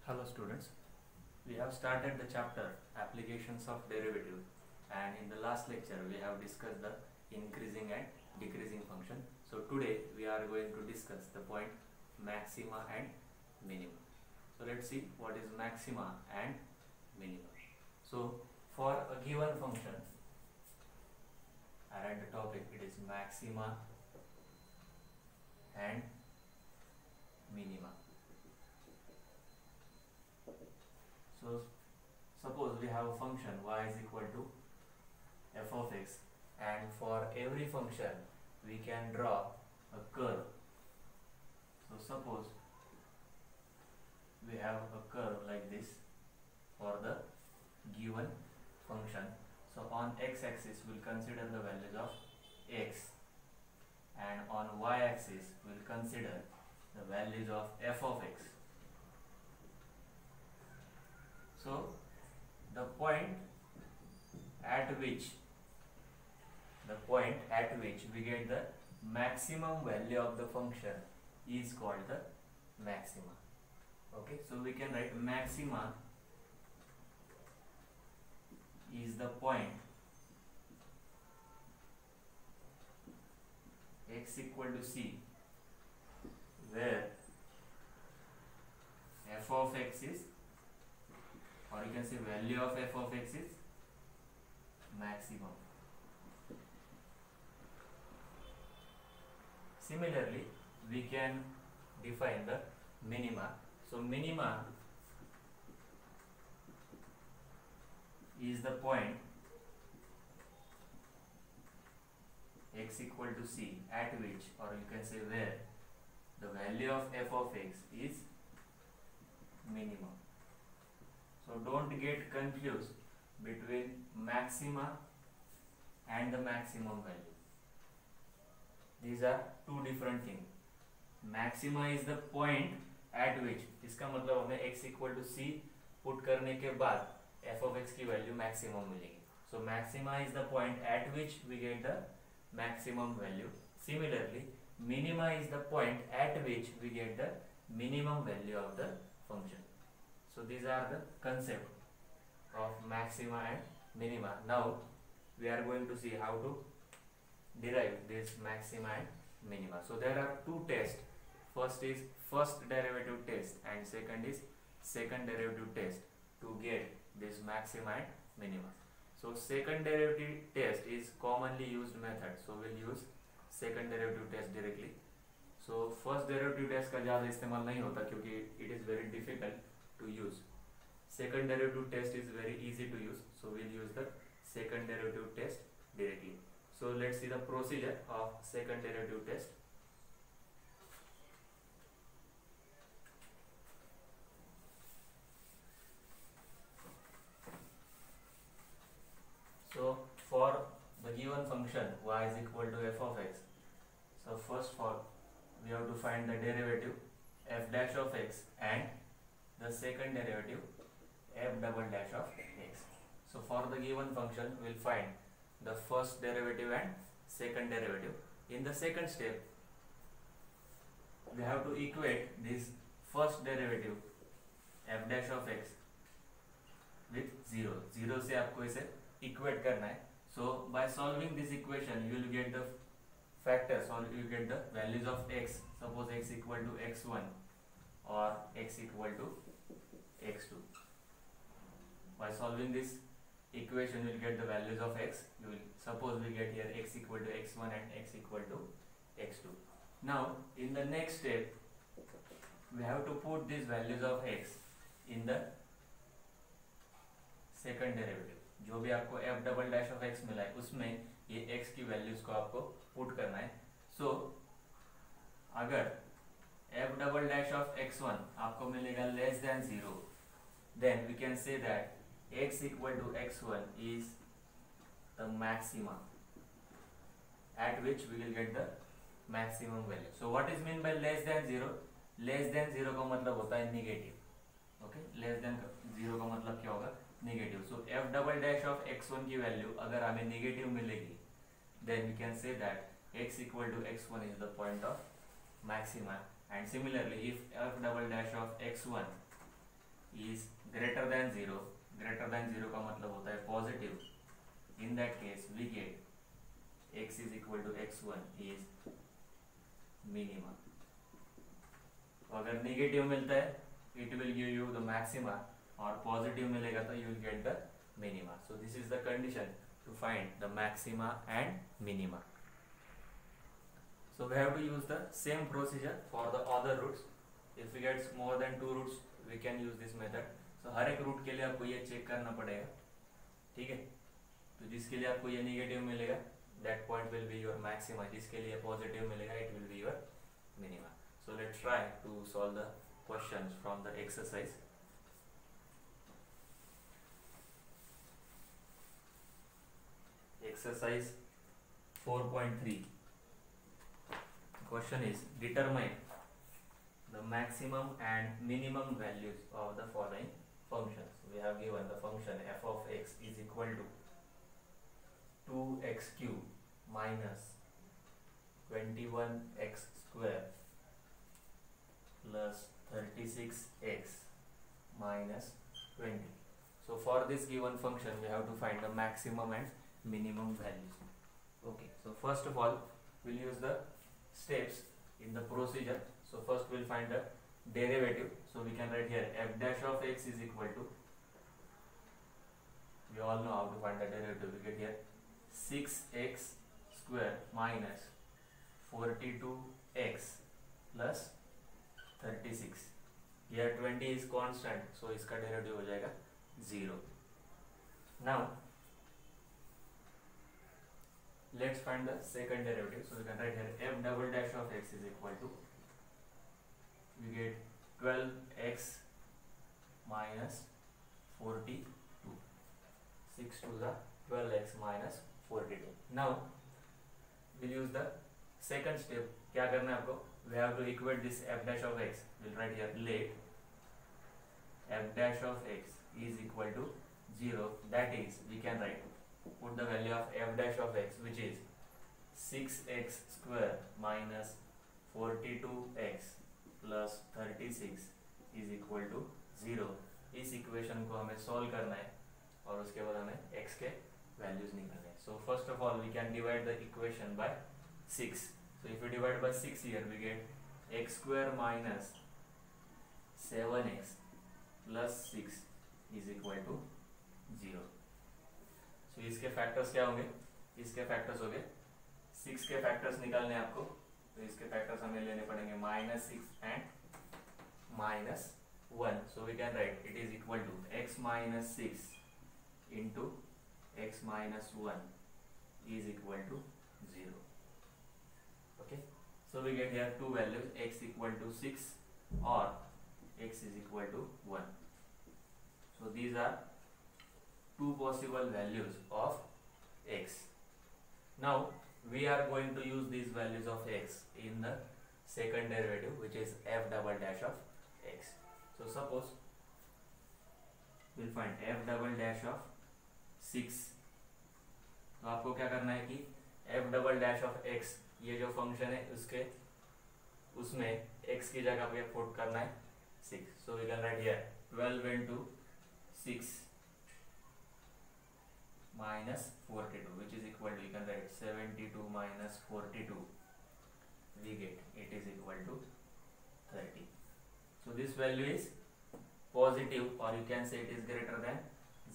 Hello students, we have started the chapter applications of derivative, and in the last lecture we have discussed the increasing and decreasing function. So today we are going to discuss the point maxima and minima. So let's see what is maxima and minima. So for a given function, I write the topic, it is maxima and minima. So suppose we have a function y is equal to f of x, and for every function we can draw a curve. So suppose we have a curve like this for the given function. So on x-axis we'll consider the values of x, and on y-axis we'll consider the values of f of x. So the point at which we get the maximum value of the function is called the maxima. Okay, so we can write maxima is the point x equal to c where f of x is, or you can say value of f of x is maximum. Similarly, we can define the minima. So minima is the point x equal to c at which, or you can say where, the value of f of x is minimum. So don't get confused between maxima and the maximum value. These are two different things. Maxima is the point at which, इसका मतलब हमें x equal to c put करने के बाद f of x की value maximum मिलेगी. So maxima is the point at which we get the maximum value. Similarly, minima is the point at which we get the minimum value of the function. So these are the concept of maxima and minima. Now we are going to see how to derive this maxima and minima. So there are two tests. First is first derivative test and second is second derivative test to get this maxima and minima. So second derivative test is commonly used method. So we'll use second derivative test directly. So first derivative test का ज़्यादा इस्तेमाल नहीं होता क्योंकि it is very difficult to use. Second derivative test is very easy to use, so we'll use the second derivative test directly. So let's see the procedure of second derivative test. So for the given function y is equal to f of x, so first of all we have to find the derivative f dash of x and the second derivative f double dash of x. So for the given function we will find the first derivative and second derivative. In the second step we have to equate this first derivative f dash of x with 0. 0 से आपको इसे equate करना है. So by solving this equation you will get the factors, or you get the values of x. Suppose x equal to x1 or x equal to x2. By solving this equation you will get the values of x. You will suppose we get here x equal to x1 and x equal to x2. Now in the next step we have to put these values of x in the second derivative. जो भी आपको f double dash of x मिला है उसमें ये x की values को आपको पुट करना है. So अगर f double dash of x1 आपको मिलेगा less than 0, then we can say that x equal to x1 is the maxima at which we will get the maximum value. So what is mean by less than 0? Less than 0 का मतलब होता है negative. Okay, less than 0 का मतलब क्या होगा? Negative. So f double dash of x1 की value अगर हमें नेगेटिव मिलेगी, then we can say that x equal to x1 is the point of maxima. And similarly, if f double dash of x1 is greater than 0, greater than 0 का मतलब होता है positive, in that case we get x is equal to x1 is minima. तो अगर negative मिलता है it will give you the maxima, और positive मिलेगा तो you will get the minima. So this is the condition to find the maxima and minima. So we have to use the same procedure for the other roots. If we get more than 2 roots, we can use this method. So हर एक root के लिए आपको ये check करना पड़ेगा, ठीक है. तो जिसके लिए आपको ये नेगेटिव मिलेगा, that point will be your maxima. जिसके लिए पॉजिटिव मिलेगा, it will be your minima. So let's try to solve the questions from the exercise. Exercise 4.3. Question is determine the maximum and minimum values of the following functions. We have given the function f of x is equal to 2x cube minus 21x square plus 36x minus 20. So for this given function we have to find the maximum and minimum values. Okay, so first of all we'll use the steps in the procedure. So first we'll find the derivative. So we can write here f dash of x is equal to, we all know how to find the derivative. We get here 6x square minus 42x plus 36. Here 20 is constant, so इसका derivative हो जाएगा 0. Now let's find the second derivative. So we can write here f double dash of x is equal to, we get 12x minus 42. 6 to the 12x minus 42. Now we'll use the second step. क्या करना है आपको? We have to equate this f dash of x. We'll write here let f dash of x is equal to 0. That is, we can write, put the value of f dash of x, which is 6x square minus 42x plus 36 is equal to 0. इस equation को हमें solve करना है और उसके बाद हमें x के वैल्यूज निकालने हैं. So first of all we can divide the equation by 6. So if we divide by 6 here, we get x square minus 7x plus 6 is equal to 0. So इसके फैक्टर्स क्या होंगे? इसके फैक्टर्स हो गए 6 के फैक्टर्स निकालने आपको, तो इसके फैक्टर्स हमें लेने पड़ेंगे -6 and -1. So we can write it is equal to x minus 6 into x minus 1 is equal to 0. Okay, so we get here two values, x equal to 6 or x is equal to 1. So these are two possible values of x. Now we are going to use these values of x in the second derivative, which is f double dash of x. So suppose we'll find f double dash of 6. तो आपको क्या करना है कि f double dash of x, ये जो function है उसके उसमें x की जगह पे पुट करना है 6. So we can write here 12 into 6 minus 42, which is equal to, you can write 72 minus 42, we get it is equal to 30. So this value is positive, or you can say it is greater than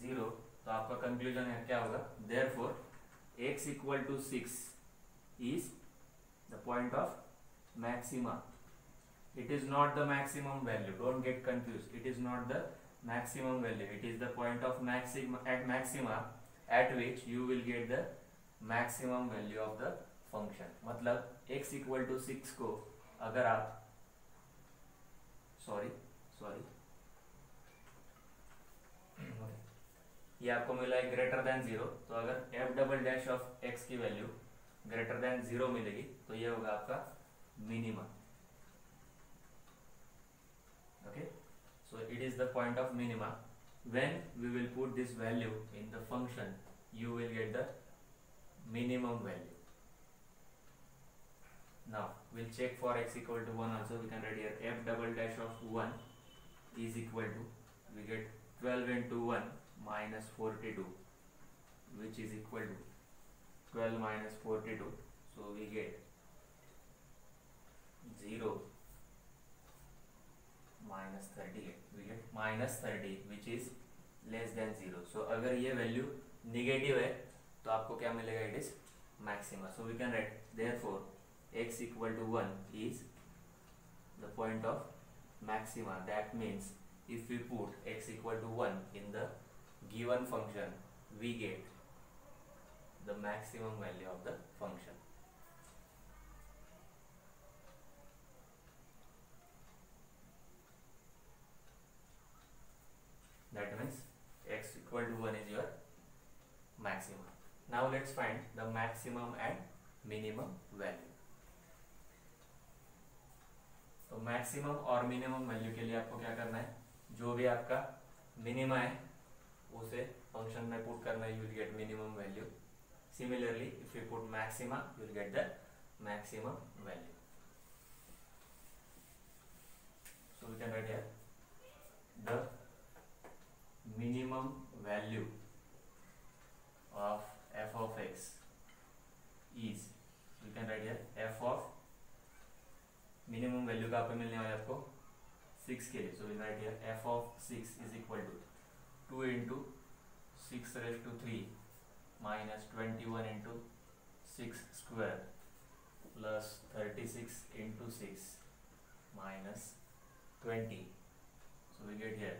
0. तो आपका conclusion है क्या होगा? Therefore x equal to 6 is the point of maxima. It is not the maximum value, don't get confused. It is not the maximum value, it is the point of maxima at which you will get the maximum value of the function. मतलब x equal to 6 को अगर आप sorry ये आपको मिला है greater than 0, तो अगर f double dash of x की वैल्यू ग्रेटर देन 0 मिलेगी तो ये होगा आपका minima. Okay, so it is the point of minima. When we will put this value in the function, you will get the minimum value. Now we'll check for x equal to 1 also. We can write here f double dash of 1 is equal to we get 12 into 1 minus 42, which is equal to 12 minus 42. So we get 0 minus 38. We get minus 30 which is less than 0. So अगर ये value negative है तो आपको क्या मिलेगा? It is maxima. So we can write therefore x equal to 1 is the point of maxima. That means if we put x equal to 1 in the given function, we get the maximum value of the function. That means x equal to 1 is your maximum. Now let's find the maximum and minimum value. तो maximum और minimum value के लिए आपको क्या करना है? जो भी आपका मिनिमा है उसे फंक्शन में पुट करना है, you will get minimum value. Similarly if you put maxima you will get the maximum value. So we can write here the minimum value of f of x is, you can write here f of minimum value का आपको मिलने वाला है आपको 6 के लिए. so we write here f of 6 is equal to 2 into 6 raised to 3 minus 21 into 6 square plus 36 into 6 minus 20. so we get here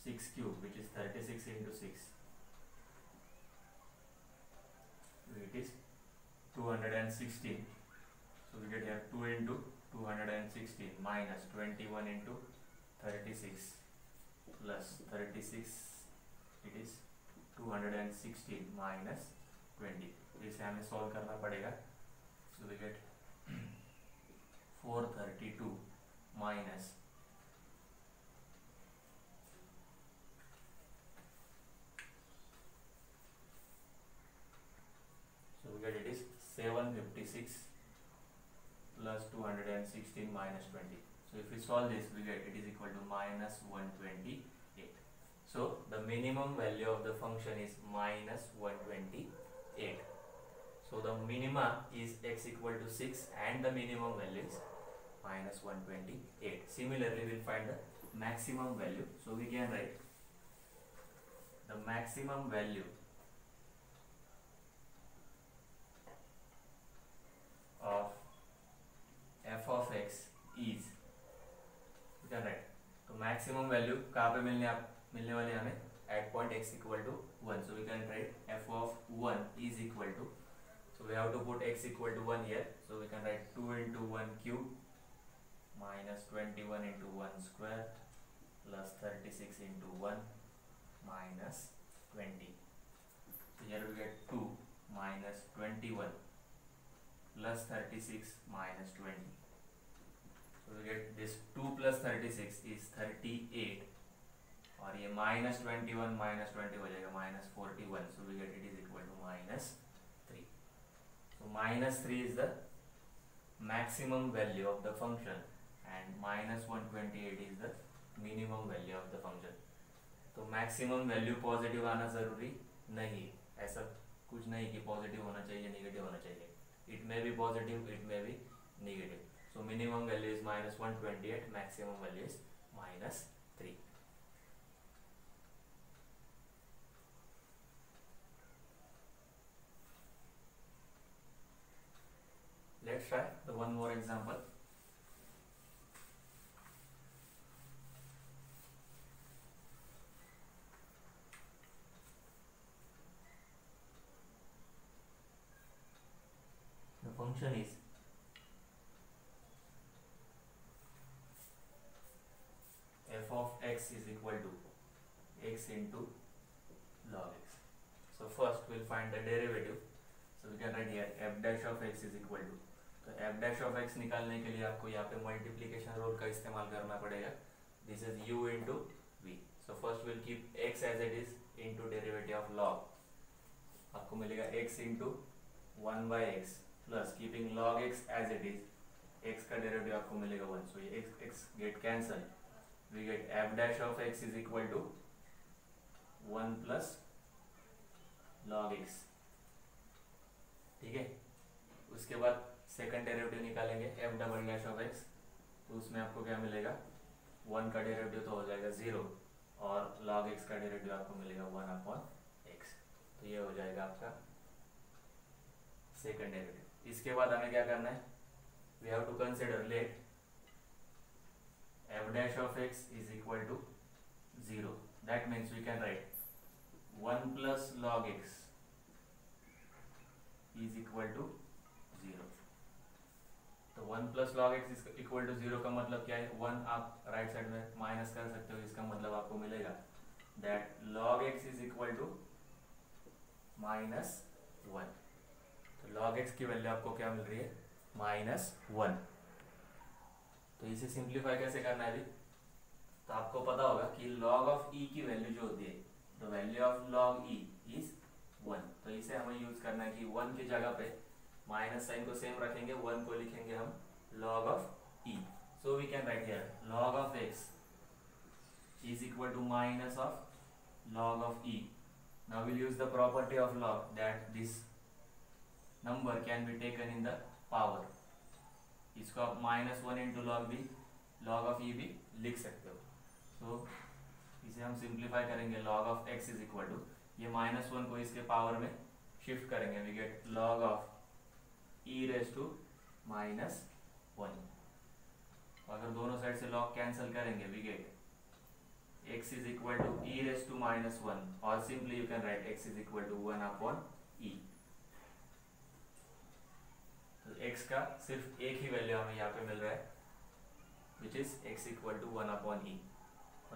6 cube which is 36 into 6, it is 216. so we get here 2 into 216 minus 21 into 36 plus 36, it is 216 minus 20. तो इसे हमें solve करना पड़ेगा. so we get 432 minus get it is 756 plus 216 minus 20. so if we solve this we get it is equal to minus 128. so the minimum value of the function is minus 128. so the minima is x equal to 6 and the minimum value is minus 128. similarly we'll find the maximum value. so we can write the maximum value of f of x is, you can write तो maximum value कहाँ पे मिलने वाले हमें? At point x equal to 1. so we can write f of 1 is equal to, so we have to put x equal to 1 here. so we can write 2 into 1 cube minus 21 into 1 square plus 36 into 1 minus 20. so here we get 2 minus 21 plus 36 minus 20. so we get this 2 plus 36 is 38 और ये minus 21 minus 20 हो जाएगा minus 41. so we get it is equal to minus 3. so minus 3 is the maximum value of the function and minus 128 is the minimum value of the function. तो maximum value positive आना जरूरी नहीं, ऐसा कुछ नहीं कि पॉजिटिव होना चाहिए नेगेटिव होना चाहिए. it may be positive, it may be negative. so minimum value is minus 128, maximum value is minus 3. let's try the one more example. the function is f of x is equal to x into log x. so first we'll find the derivative. so we can write here f dash of x is equal to, तो f dash of x निकालने के लिए आपको यहाँ पे multiplication rule का इस्तेमाल करना पड़ेगा. this is u into v. so first we'll keep x as it is into derivative of log. आपको मिलेगा x into 1 by x plus keeping log x as it is, x का derivative आपको मिलेगा 1. so ये x get cancel we get f dash of x is equal to 1 plus log x. ठीक है, उसके बाद सेकंड डेरिवेटिव निकालेंगे f double dash of x, तो उसमें आपको क्या मिलेगा, 1 का डेरिवेटिव तो हो जाएगा 0 और log x का डेरिवेटिव आपको मिलेगा 1 अपॉन x. तो ये हो जाएगा आपका सेकंड डेरिवेटिव. इसके बाद हमें क्या करना है, we have to consider let f dash of x is equal to 0. That means we can write 1 plus log x is equal to 0. तो 1 plus log x is equal to 0 का मतलब क्या है, 1 आप राइट साइड में minus कर सकते हो. इसका मतलब आपको मिलेगा that log x is equal to -1. तो log x की वैल्यू आपको क्या मिल रही है, -1. तो इसे सिंप्लीफाई कैसे करना है अभी, तो आपको पता होगा कि log ऑफ e की वैल्यू जो होती है, the value of log e is 1. तो इसे हमें यूज करना है कि 1 की जगह पे माइनस साइन को सेम रखेंगे, 1 को लिखेंगे हम log of e. So we can write here log of x is equal to minus of log of e. Now will use the property of log that this number can be taken in the power. इसको आप -1 into log भी, log of e भी लिख सकते हो. तो इसे हम सिंप्लीफाई करेंगे, log of x is equal to, ये -1 को इसके पावर में शिफ्ट करेंगे, we get log of e raise to -1. अगर दोनों साइड से लॉग कैंसिल करेंगे, we get x is equal to e raise to -1, और simply you can write x is equal to 1 upon e. तो x का सिर्फ एक ही वैल्यू हमें यहाँ पे मिल रहा है, which is x equal to 1 upon e.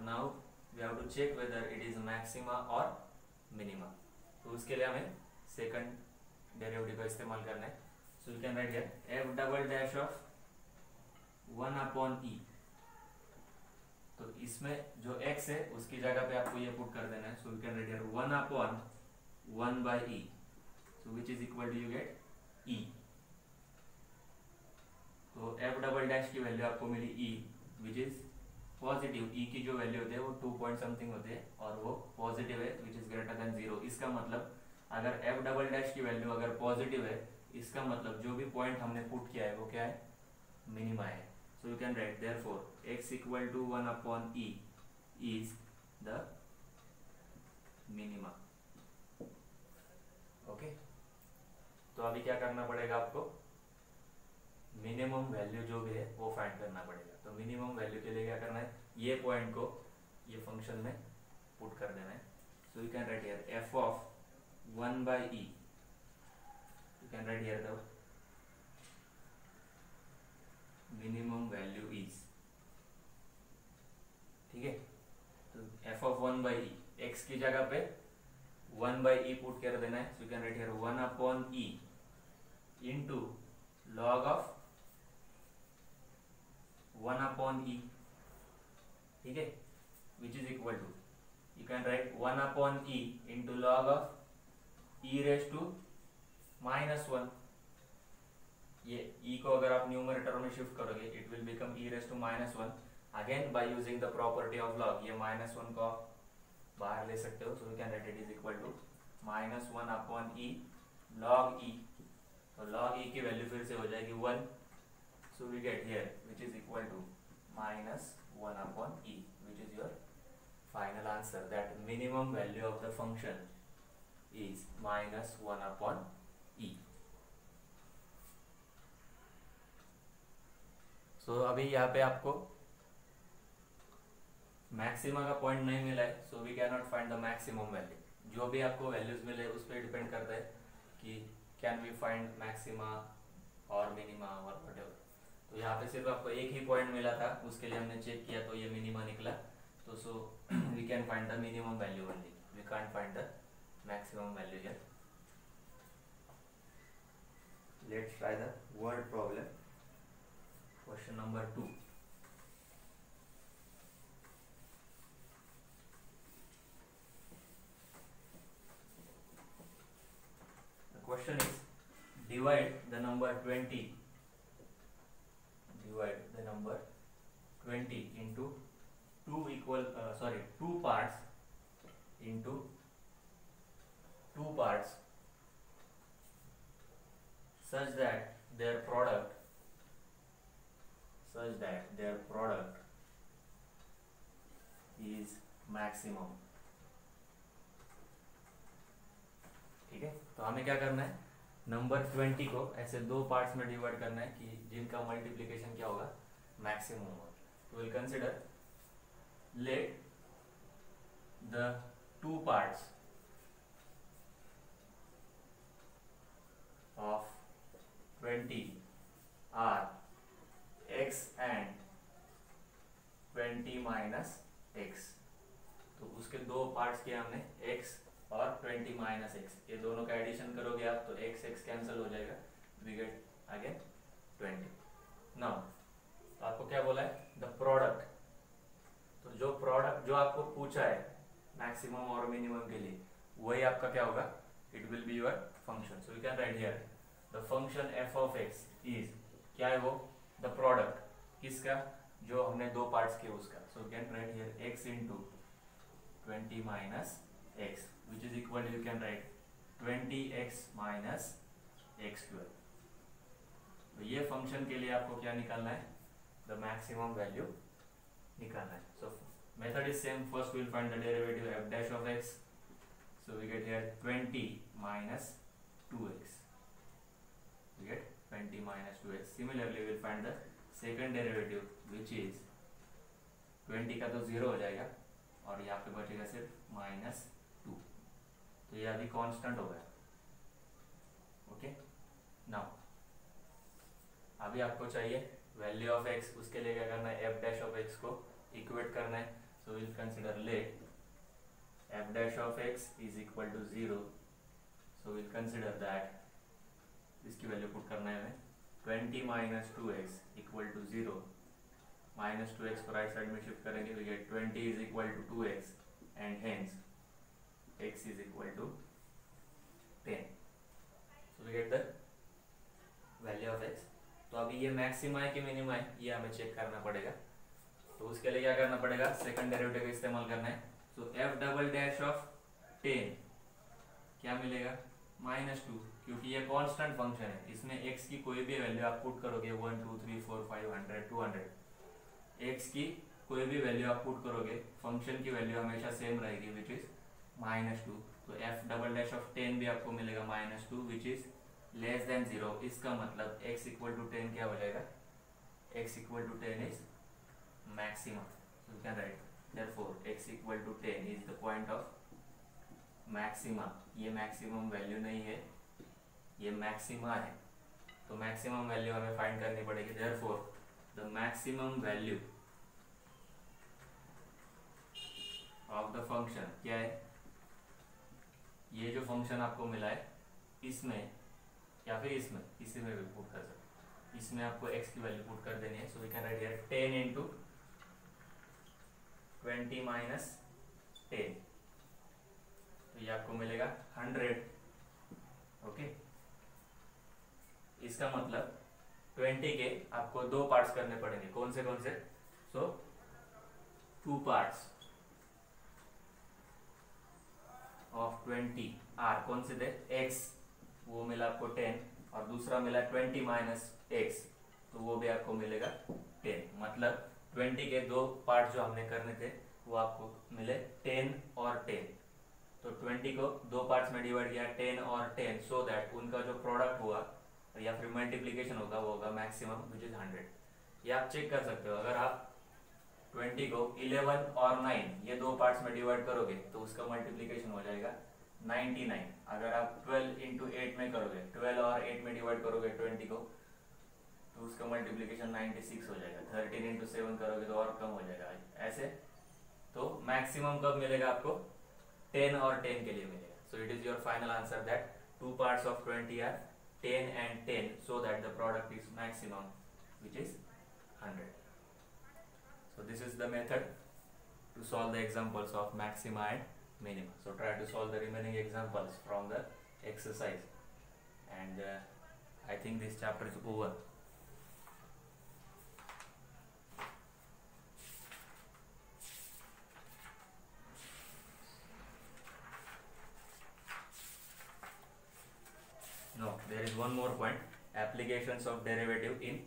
Now we have to check whether it is maxima और मिनिमा. तो उसके लिए हमें सेकंड डेरिवेटिव का इस्तेमाल करना है. So you can write here f double dash of 1 upon e. तो इसमें जो x है उसकी जगह पे आपको ये पुट कर देना है. So you can write here 1 upon 1 by e, so which is equal to you get e. तो f डबल डैश की वैल्यू आपको मिली e, which is positive. e की जो वैल्यू होती है वो 2 पॉइंट समथिंग होते हैं और वो पॉजिटिव है, विच इज ग्रेटर देन 0. इसका मतलब अगर f डबल डैश की वैल्यू अगर पॉजिटिव है, इसका मतलब जो भी पॉइंट हमने पुट किया है वो क्या है, मिनिमा है. So you can write therefore x equal to 1 upon e is the minima. Okay, तो अभी क्या करना पड़ेगा आपको, मिनिमम वैल्यू जो भी है वो फाइंड करना पड़ेगा. तो मिनिमम वैल्यू के लिए क्या करना है, ये पॉइंट को ये फंक्शन में पुट कर देना है. So you can write here f of 1 by e, you can write here the minimum value is. ठीक है, तो f of 1 by e, x की जगह पे 1 बाय e पुट कर देना है. So you can write here 1 upon e into log of 1 upon e. ठीक है, which is equal to, you can write 1 upon e into log of e raise to -1. ये e को अगर आप numerator में शिफ्ट करोगे, it will become e raise to -1. Again by using the property of log, ये -1 को आप बाहर ले सकते हो. So you can write it is equal to -1 upon e log e. तो log e की वैल्यू फिर से हो जाएगी 1. So we get here which is equal to -1 upon e, which is your final answer, that minimum value of the function is -1 upon e. सो अभी यहाँ पे आपको मैक्सिमा का पॉइंट नहीं मिला है, so we can not find the maximum value. जो भी आपको वैल्यूज मिले उस पर डिपेंड करता है कि कैन वी फाइंड मैक्सिमा और मिनिमा और व्हाटएवर. तो यहाँ पे सिर्फ आपको एक ही पॉइंट मिला था, उसके लिए हमने चेक किया तो ये मिनिमा निकला. तो so we can find the minimum value only, we can't find the maximum value here. Let's try the word problem. Question number 2. Question is divide the number 20 into 2 two parts into two parts such that their product is maximum. ठीक है, तो हमें क्या करना है, number 20 को ऐसे दो पार्ट्स में डिवाइड करना है कि जिनका मल्टीप्लिकेशन क्या होगा, मैक्सिमम होगा. तो will consider let the two parts of 20 are x and 20 minus x. तो उसके दो पार्ट्स किया हमने, x और 20 माइनस x. ये दोनों का एडिशन करोगे आप तो x x कैंसिल हो जाएगा, वी गेट अगेन 20. नाउ तो आपको क्या बोला है, द प्रोडक्ट. तो जो प्रोडक्ट जो आपको पूछा है मैक्सिमम और मिनिमम के लिए, वही आपका क्या होगा, it will be your function. So we can write here the function f of x is, क्या है वो, द प्रोडक्ट किसका, जो हमने दो पार्ट्स किए उसका. So we can write here x into 20 minus x which is equal to, you can write 20x minus x square. तो ये फंक्शन के लिए आपको क्या निकालना है, द मैक्सिमम वैल्यू निकालना है. सो method is same. First will find the derivative f dash of x. So we get here 20 minus 2x. We get 20 minus 2x. Similarly, we will find the second derivative, which is 20 का तो 0 हो जाएगा और यहाँ पे बचेगा सिर्फ -2. तो ये अभी कांस्टेंट हो गया. ओके, नाउ अभी आपको चाहिए वैल्यू ऑफ x. उसके लिए क्या करना है, f dash of x को इक्वेट करना है. So will consider let f dash of x is equal to 0. So we'll consider that इसकी वैल्यू पुट करना है हमें. 20 minus 2x equal to 0. minus 2x को राइट साइड में शिफ्ट करेंगे, we get 20 is equal to 2x and hence x is equal to 10. So we get the value of x. तो अभी ये मैक्सिमा है कि मिनिमा है, ये हमें चेक करना पड़ेगा. तो उसके लिए क्या करना पड़ेगा, सेकंड डेरिवेटिव का इस्तेमाल करना है. तो f डबल डैश ऑफ 10 क्या मिलेगा, -2. क्योंकि ये कांस्टेंट फंक्शन है, इसमें x की कोई भी वैल्यू आप पुट करोगे, 1 2 3 4 5 100 200, x की कोई भी वैल्यू आप पुट करोगे, फंक्शन की वैल्यू हमेशा सेम रहेगी, विच इज -2. तो f डबल डैश ऑफ 10 भी आपको मिलेगा -2, विच इज लेस देन 0. इसका मतलब x इक्वल टू 10 क्या हो जाएगा, x equal to 10 is maximum. So you can write therefore x equal to 10 is the point of maxima. ये मैक्सिमम वैल्यू नहीं है, ये मैक्सिमा है. तो मैक्सिमम वैल्यू हमें फाइंड करनी पड़ेगी. therefore the maximum value of the function क्या है, ये जो फंक्शन आपको मिला है इसमें या फिर इसमें, किसी में भी पुट कर सकते. इसमें आपको x की वैल्यू पुट कर देनी है. So we can write here 10 into 20 minus 10. तो ये आपको मिलेगा 100. ओके, इसका मतलब 20 के आपको दो पार्ट्स करने पड़ेंगे. कौन से कौन से, सो 2 parts of 20 आर कौन से थे, x वो मिला आपको 10 और दूसरा मिला 20 माइनस x, तो वो भी आपको मिलेगा 10. मतलब 20 के दो पार्ट जो हमने करने थे वो आपको मिले 10 और 10. तो 20 को दो पार्ट्स में डिवाइड किया 10 और 10, सो दैट उनका जो प्रोडक्ट हुआ या फिर मल्टीप्लिकेशन होगा वो होगा मैक्सिमम, विच इज 100. ये आप चेक कर सकते हो. अगर आप 20 को 11 और 9 ये दो पार्ट्स में डिवाइड करोगे तो उसका मल्टीप्लिकेशन हो जाएगा 99. अगर आप 12 into 8 में करोगे, 12 और 8 में डिवाइड करोगे 20 को, तो उसका मल्टीप्लिकेशन 96 हो जाएगा. 13 into 7 करोगे तो और कम हो जाएगा. ऐसे तो मैक्सिमम कब मिलेगा आपको, 10 और 10 के लिए मिलेगा. So it is your final answer that 2 parts of 20 are 10 and 10, so that the product is maximum, which is 100. So this is the method to solve the examples of maxima and minima. So try to solve the remaining examples from the exercise, and I think this chapter is over. there is one more point, applications of derivative in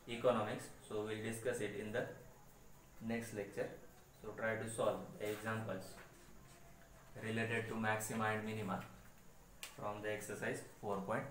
economics. So we'll discuss it in the next lecture. So try to solve the examples related to maxima and minima from the exercise 4.3.